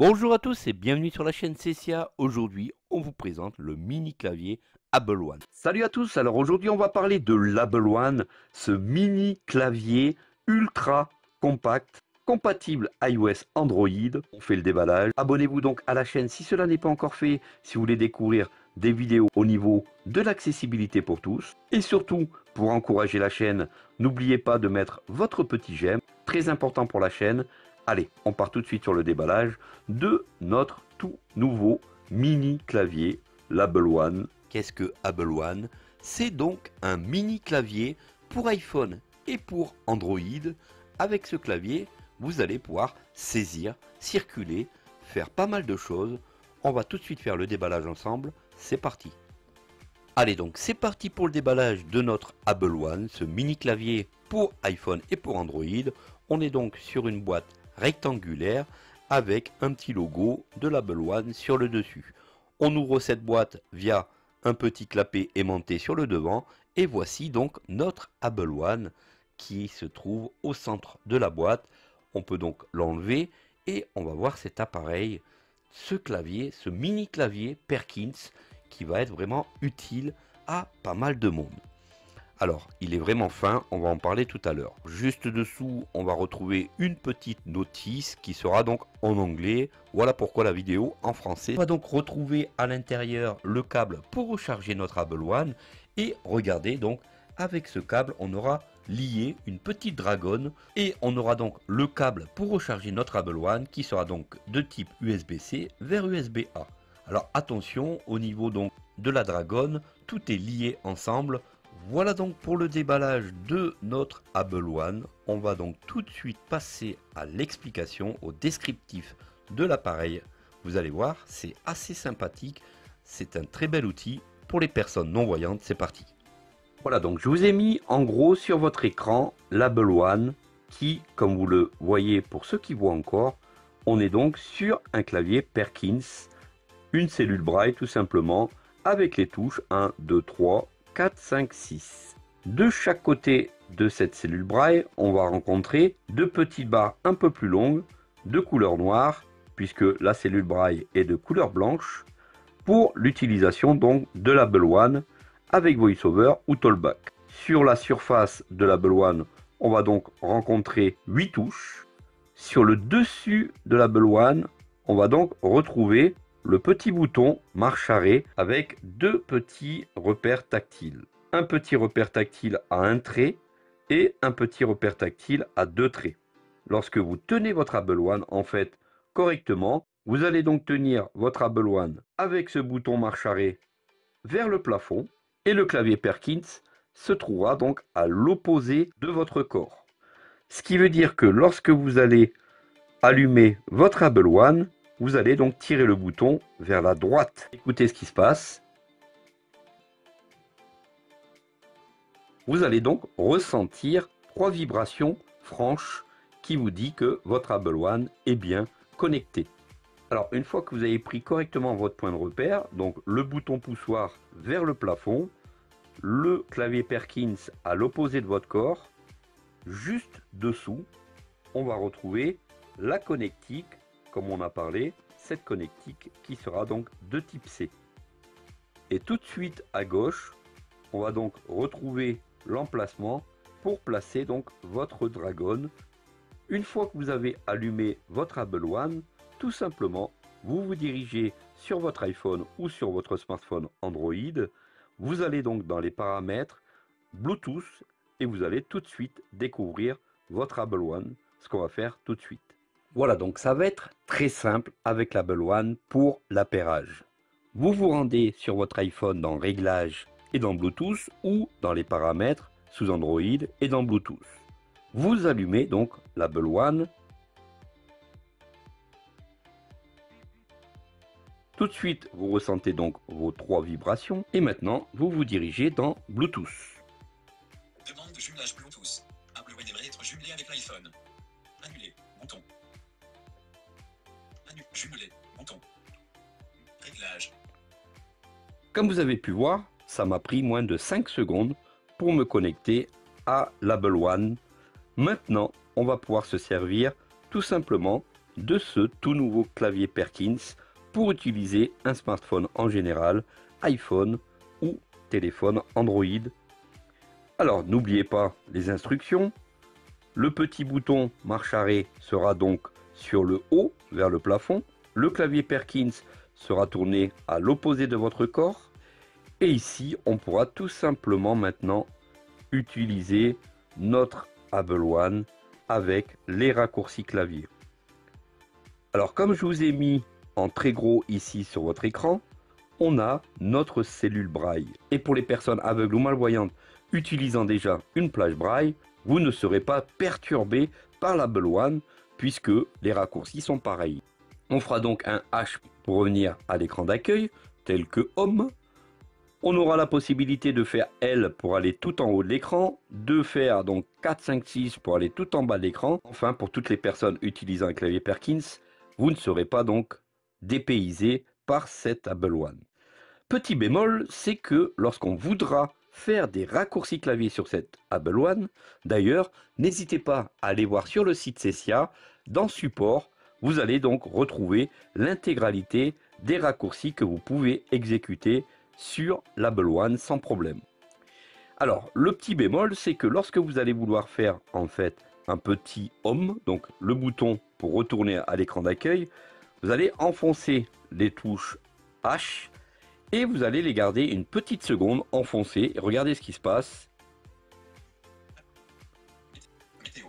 Bonjour à tous et bienvenue sur la chaîne Cecia. Aujourd'hui, on vous présente le mini clavier Able One. Salut à tous, alors aujourd'hui on va parler de l'Able One, ce mini clavier ultra compact, compatible iOS Android. On fait le déballage. Abonnez-vous donc à la chaîne si cela n'est pas encore fait, si vous voulez découvrir des vidéos au niveau de l'accessibilité pour tous. Et surtout, pour encourager la chaîne, n'oubliez pas de mettre votre petit j'aime, très important pour la chaîne. Allez, on part tout de suite sur le déballage de notre tout nouveau mini clavier, l'Able One. Qu'est-ce que Able One? C'est donc un mini clavier pour iPhone et pour Android. Avec ce clavier, vous allez pouvoir saisir, circuler, faire pas mal de choses. On va tout de suite faire le déballage ensemble. C'est parti. Allez, donc c'est parti pour le déballage de notre Able One, ce mini clavier pour iPhone et pour Android. On est donc sur une boîte rectangulaire avec un petit logo de l'Able One sur le dessus. On ouvre cette boîte via un petit clapet aimanté sur le devant et voici donc notre Able One qui se trouve au centre de la boîte. On peut donc l'enlever et on va voir cet appareil, ce clavier, ce mini clavier Perkins qui va être vraiment utile à pas mal de monde. Alors, il est vraiment fin, on va en parler tout à l'heure. Juste dessous, on va retrouver une petite notice qui sera donc en anglais. Voilà pourquoi la vidéo en français. On va donc retrouver à l'intérieur le câble pour recharger notre Able One. Et regardez donc, avec ce câble, on aura lié une petite dragonne. Et on aura donc le câble pour recharger notre Able One qui sera donc de type USB-C vers USB-A. Alors attention, au niveau donc de la dragonne, tout est lié ensemble. Voilà donc pour le déballage de notre Able One. On va donc tout de suite passer à l'explication, au descriptif de l'appareil. Vous allez voir, c'est assez sympathique. C'est un très bel outil pour les personnes non-voyantes. C'est parti. Voilà, donc je vous ai mis en gros sur votre écran l'Able One qui, comme vous le voyez pour ceux qui voient encore, on est donc sur un clavier Perkins, une cellule braille tout simplement, avec les touches 1, 2, 3, 4, 5, 6. De chaque côté de cette cellule braille, on va rencontrer deux petites barres un peu plus longues de couleur noire, puisque la cellule braille est de couleur blanche, pour l'utilisation donc de l'Able One avec VoiceOver ou Talkback. Sur la surface de l'Able One, on va donc rencontrer 8 touches. Sur le dessus de l'Able One, on va donc retrouver le petit bouton marche arrêt avec deux petits repères tactiles. Un petit repère tactile à un trait et un petit repère tactile à deux traits. Lorsque vous tenez votre Able One en fait correctement, vous allez donc tenir votre Able One avec ce bouton marche arrêt vers le plafond et le clavier Perkins se trouvera donc à l'opposé de votre corps. Ce qui veut dire que lorsque vous allez allumer votre Able One, vous allez donc tirer le bouton vers la droite. Écoutez ce qui se passe. Vous allez donc ressentir 3 vibrations franches qui vous dit que votre Able One est bien connecté. Alors une fois que vous avez pris correctement votre point de repère, donc le bouton poussoir vers le plafond, le clavier Perkins à l'opposé de votre corps, juste dessous, on va retrouver la connectique, comme on a parlé, cette connectique qui sera donc de type C. Et tout de suite à gauche, on va donc retrouver l'emplacement pour placer donc votre dragonne. Une fois que vous avez allumé votre Able One, tout simplement, vous vous dirigez sur votre iPhone ou sur votre smartphone Android. Vous allez donc dans les paramètres Bluetooth et vous allez tout de suite découvrir votre Able One, ce qu'on va faire tout de suite. Voilà, donc ça va être très simple avec l'Able One pour l'appairage. Vous vous rendez sur votre iPhone dans Réglages et dans Bluetooth ou dans les paramètres sous Android et dans Bluetooth. Vous allumez donc l'Able One. Tout de suite, vous ressentez donc vos 3 vibrations et maintenant, vous vous dirigez dans Bluetooth. Demande de jumelage Bluetooth. Able One aimerait être jumelé avec l'iPhone. Annuler. Bouton. Jumelé. Bouton. Réglage. Comme vous avez pu voir, ça m'a pris moins de 5 secondes pour me connecter à l'Able One. Maintenant, on va pouvoir se servir tout simplement de ce tout nouveau clavier Perkins pour utiliser un smartphone en général, iPhone ou téléphone Android. Alors n'oubliez pas les instructions. Le petit bouton marche arrêt sera donc sur le haut vers le plafond. Le clavier Perkins sera tourné à l'opposé de votre corps. Et ici, on pourra tout simplement maintenant utiliser notre Able One avec les raccourcis clavier. Alors comme je vous ai mis en très gros ici sur votre écran, on a notre cellule braille. Et pour les personnes aveugles ou malvoyantes utilisant déjà une plage braille, vous ne serez pas perturbé par l'Able One puisque les raccourcis sont pareils. On fera donc un H pour revenir à l'écran d'accueil, tel que Home. On aura la possibilité de faire L pour aller tout en haut de l'écran, de faire donc 4, 5, 6 pour aller tout en bas de l'écran. Enfin, pour toutes les personnes utilisant un clavier Perkins, vous ne serez pas donc dépaysé par cet Able One. Petit bémol, c'est que lorsqu'on voudra faire des raccourcis clavier sur cette Able One, d'ailleurs, n'hésitez pas à aller voir sur le site Cesia, dans Support, vous allez donc retrouver l'intégralité des raccourcis que vous pouvez exécuter sur l'Able One sans problème. Alors, le petit bémol, c'est que lorsque vous allez vouloir faire en fait un petit Home, donc le bouton pour retourner à l'écran d'accueil, vous allez enfoncer les touches H et vous allez les garder une petite seconde enfoncées. Et regardez ce qui se passe. Météo.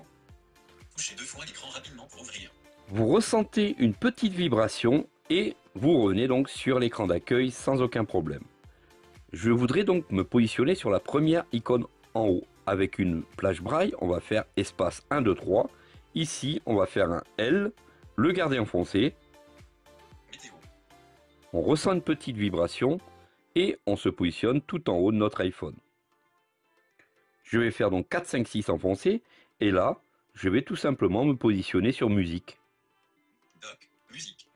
Touchez 2 fois l'écran rapidement pour ouvrir. Vous ressentez une petite vibration et vous revenez donc sur l'écran d'accueil sans aucun problème. Je voudrais donc me positionner sur la première icône en haut. Avec une plage braille, on va faire espace 1, 2, 3. Ici, on va faire un L, le garder enfoncé. Météo. On ressent une petite vibration et on se positionne tout en haut de notre iPhone. Je vais faire donc 4, 5, 6 enfoncé et là, je vais tout simplement me positionner sur musique. Doc. Musique.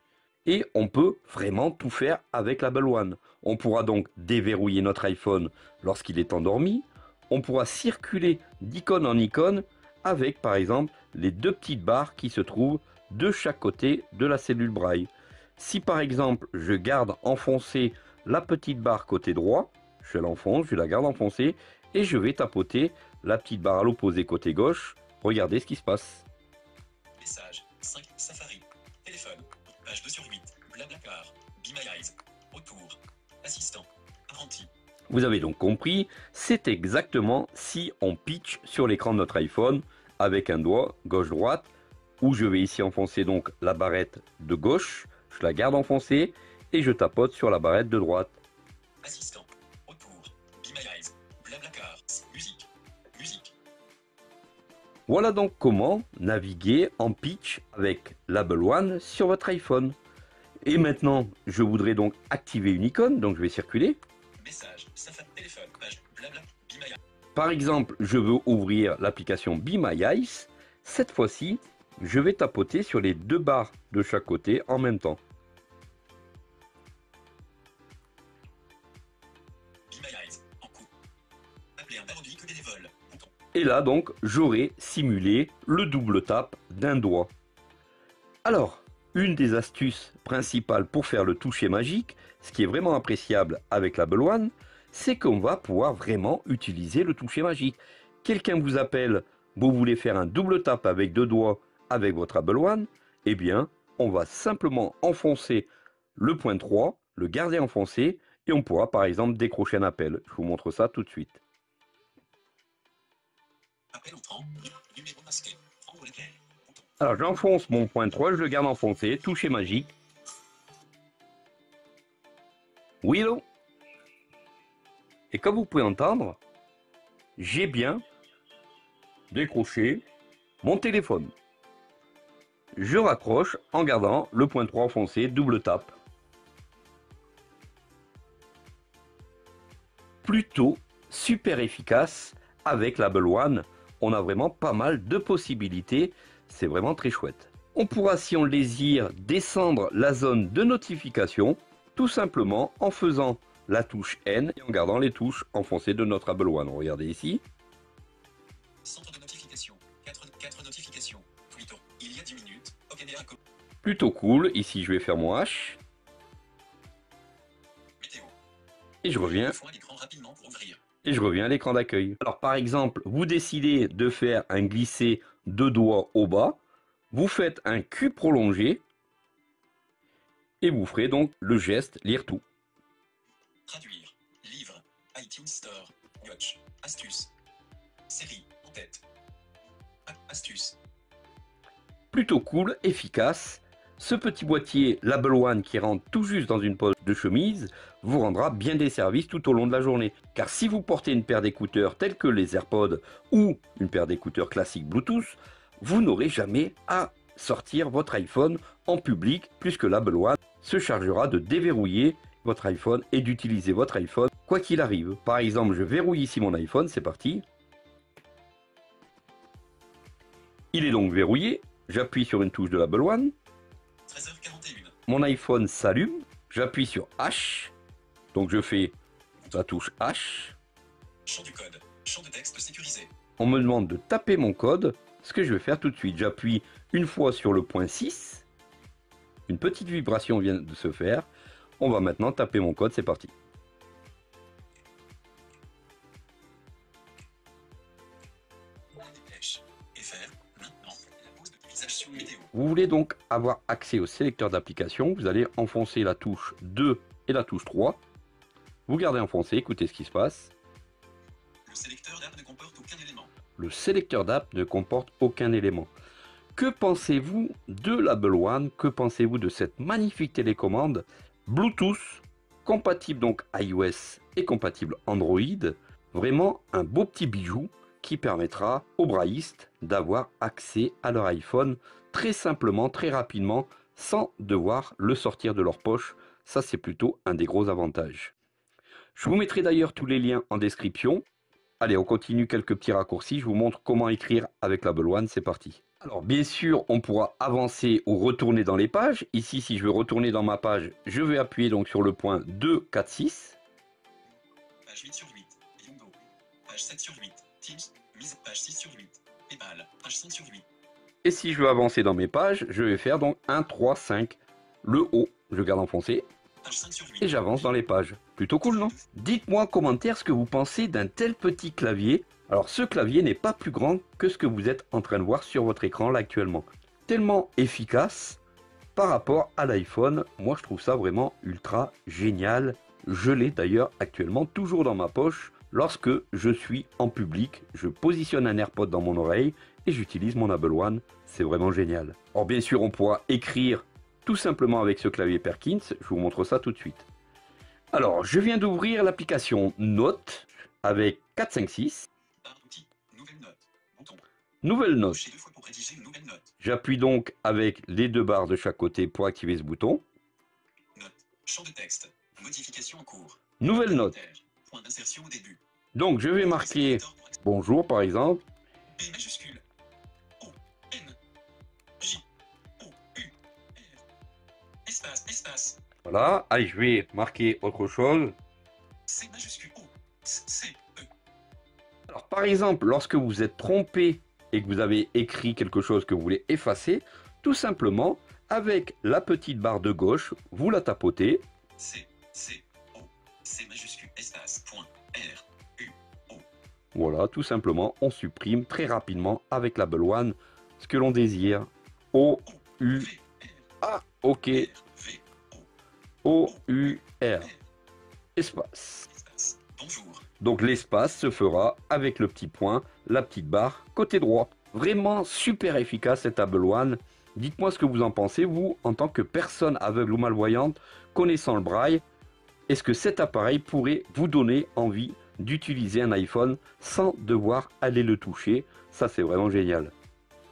Et on peut vraiment tout faire avec l'Able One. On pourra donc déverrouiller notre iPhone lorsqu'il est endormi. On pourra circuler d'icône en icône avec par exemple les deux petites barres qui se trouvent de chaque côté de la cellule braille. Si par exemple je garde enfoncée la petite barre côté droit, je l'enfonce, je la garde enfoncée et je vais tapoter la petite barre à l'opposé côté gauche. Regardez ce qui se passe. Message. 5. Safari. Téléphone. Page 2 sur 8. Blablacar. Be My Eyes. Autour. Assistant. Apprenti. Vous avez donc compris, c'est exactement si on pitch sur l'écran de notre iPhone avec un doigt gauche-droite, où je vais ici enfoncer donc la barrette de gauche, je la garde enfoncée et je tapote sur la barrette de droite. Assistant. Autour. Be My Eyes. Blablacar. Musique. Musique. Voilà donc comment naviguer en pitch avec l'Able One sur votre iPhone. Et maintenant, je voudrais donc activer une icône, donc je vais circuler. Message. Safari. Téléphone. Page. Blabla. Be My Eyes. Par exemple, je veux ouvrir l'application Be My Eyes. Cette fois-ci, je vais tapoter sur les deux barres de chaque côté en même temps. Be My Eyes. En cours. Appelez un barodique bénévole. Bouton. Et là donc, j'aurai simulé le double tap d'un doigt. Alors, une des astuces principales pour faire le toucher magique, ce qui est vraiment appréciable avec l'Able One, c'est qu'on va pouvoir vraiment utiliser le toucher magique. Quelqu'un vous appelle, vous voulez faire un double tap avec deux doigts avec votre Able One, eh bien, on va simplement enfoncer le point 3, le garder enfoncé, et on pourra par exemple décrocher un appel. Je vous montre ça tout de suite. Appel entrant. Numéro masqué. Prendre lequel. Bouton. Alors j'enfonce mon point 3, je le garde enfoncé, toucher magique. Oui, allô? Et comme vous pouvez entendre, j'ai bien décroché mon téléphone. Je raccroche en gardant le point 3 enfoncé, double tap. Plutôt super efficace avec l'Able One. On a vraiment pas mal de possibilités. C'est vraiment très chouette. On pourra, si on le désire, descendre la zone de notification, tout simplement en faisant la touche N et en gardant les touches enfoncées de notre Able One. Regardez ici. Centre de notification. 4 notifications. Twitter. Il y a 10 minutes. OpenAI. Plutôt cool. Ici, je vais faire mon H. Météo. Et je reviens. Fois l'écran rapidement pour ouvrir. Et je reviens à l'écran d'accueil. Alors par exemple, vous décidez de faire un glisser de doigts au bas. Vous faites un Q prolongé. Et vous ferez donc le geste lire tout. Traduire. Livre. iTunes Store. Watch. Astuce. Série. En tête. Astuce. Plutôt cool, efficace. Ce petit boîtier Label One qui rentre tout juste dans une poche de chemise vous rendra bien des services tout au long de la journée. Car si vous portez une paire d'écouteurs tels que les AirPods ou une paire d'écouteurs classiques Bluetooth, vous n'aurez jamais à sortir votre iPhone en public puisque Label One se chargera de déverrouiller votre iPhone et d'utiliser votre iPhone quoi qu'il arrive. Par exemple, je verrouille ici mon iPhone, c'est parti. Il est donc verrouillé. J'appuie sur une touche de Label One. 13h41. Mon iPhone s'allume. J'appuie sur H. Donc je fais la touche H. Champ du code. Champ de texte sécurisé. On me demande de taper mon code. Ce que je vais faire tout de suite, j'appuie une fois sur le point 6. Une petite vibration vient de se faire. On va maintenant taper mon code, c'est parti. Vous voulez donc avoir accès au sélecteur d'application, vous allez enfoncer la touche 2 et la touche 3. Vous gardez enfoncé, écoutez ce qui se passe. Le sélecteur d'app ne comporte aucun élément. Le sélecteur d'app ne comporte aucun élément. Que pensez-vous de Label One? Que pensez-vous de cette magnifique télécommande Bluetooth, compatible donc iOS et compatible Android? Vraiment un beau petit bijou qui permettra aux braillistes d'avoir accès à leur iPhone très simplement, très rapidement, sans devoir le sortir de leur poche. Ça, c'est plutôt un des gros avantages. Je vous mettrai d'ailleurs tous les liens en description. Allez, on continue quelques petits raccourcis. Je vous montre comment écrire avec Label One. C'est parti. Alors, bien sûr, on pourra avancer ou retourner dans les pages. Ici, si je veux retourner dans ma page, je vais appuyer donc sur le point 2, 4, 6. Page 8 sur 8. Windows. Page 7 sur 8. Teams. Mise. Page 6 sur 8. PayPal. Page 5 sur 8. Et si je veux avancer dans mes pages, je vais faire donc 1, 3, 5. Le haut, je garde enfoncé. Page 5 sur 8. Et j'avance dans les pages. Plutôt cool, non? Dites-moi en commentaire ce que vous pensez d'un tel petit clavier. Alors ce clavier n'est pas plus grand que ce que vous êtes en train de voir sur votre écran là actuellement. Tellement efficace par rapport à l'iPhone. Moi je trouve ça vraiment ultra génial. Je l'ai d'ailleurs actuellement toujours dans ma poche. Lorsque je suis en public, je positionne un AirPod dans mon oreille et j'utilise mon Label One. C'est vraiment génial. Or bien sûr on pourra écrire tout simplement avec ce clavier Perkins. Je vous montre ça tout de suite. Alors je viens d'ouvrir l'application Notes avec 4, 5, 6. Barre d'outils. Nouvelle note. Bouton. Nouvelle note. Touchez 2 fois pour rédiger une nouvelle note. J'appuie donc avec les deux barres de chaque côté pour activer ce bouton. Note. Champ de texte. Modification en cours. Nouvelle note. Point d'insertion au début. Donc je vais marquer bonjour par exemple. B majuscule. O. N. J. O. U. R. Espace. Espace. Voilà. Allez, je vais marquer autre chose. C majuscule. O. C. E. Alors par exemple, lorsque vous êtes trompé et que vous avez écrit quelque chose que vous voulez effacer, tout simplement, avec la petite barre de gauche, vous la tapotez. C. C. O. C majuscule. Espace. Point. R. U. O. Voilà, tout simplement, on supprime très rapidement avec Label One ce que l'on désire. O, U, V. R. A, OK, R. V. O, U, R, espace. Espace. Bonjour. Donc l'espace se fera avec le petit point, la petite barre côté droit. Vraiment super efficace cet Label One. Dites-moi ce que vous en pensez, vous, en tant que personne aveugle ou malvoyante, connaissant le braille. Est-ce que cet appareil pourrait vous donner envie d'utiliser un iPhone sans devoir aller le toucher? Ça, c'est vraiment génial.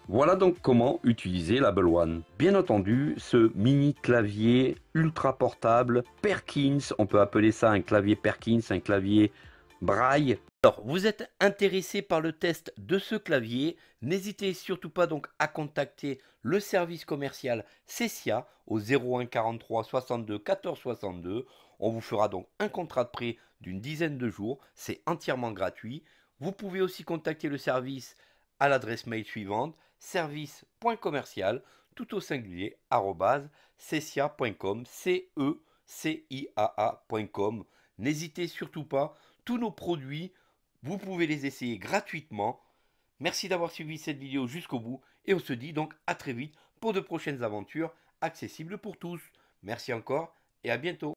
Voilà donc comment utiliser Label One. Bien entendu, ce mini clavier ultra portable, Perkins, on peut appeler ça un clavier Perkins, un clavier braille. Alors, vous êtes intéressé par le test de ce clavier, n'hésitez surtout pas donc à contacter le service commercial Cesia au 01 43 62 14 62. On vous fera donc un contrat de prêt d'une dizaine de jours, c'est entièrement gratuit. Vous pouvez aussi contacter le service à l'adresse mail suivante, service.commercial, tout au singulier, arobase, cecia.com, CECIAA.com. N'hésitez surtout pas, tous nos produits, vous pouvez les essayer gratuitement. Merci d'avoir suivi cette vidéo jusqu'au bout et on se dit donc à très vite pour de prochaines aventures accessibles pour tous. Merci encore et à bientôt.